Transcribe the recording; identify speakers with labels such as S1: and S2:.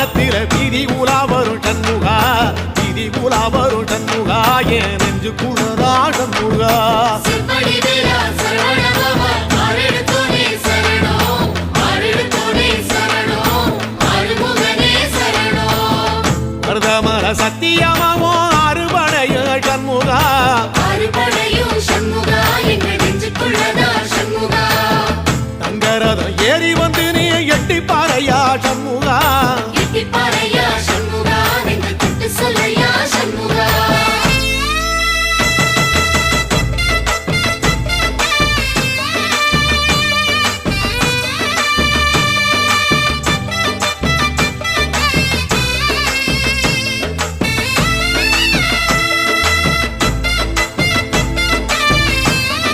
S1: வானத்தில வீதி உலா வரும் சண்முகா வீதி உலா வரும் சண்முகா என் நெஞ்சு குளரா சண்முகா மருதமர சத்தியமாவோ அறுபடைய சண்முகா தங்கரதம் ஏறி வந்து நீ எட்டி பாறையா சண்முகா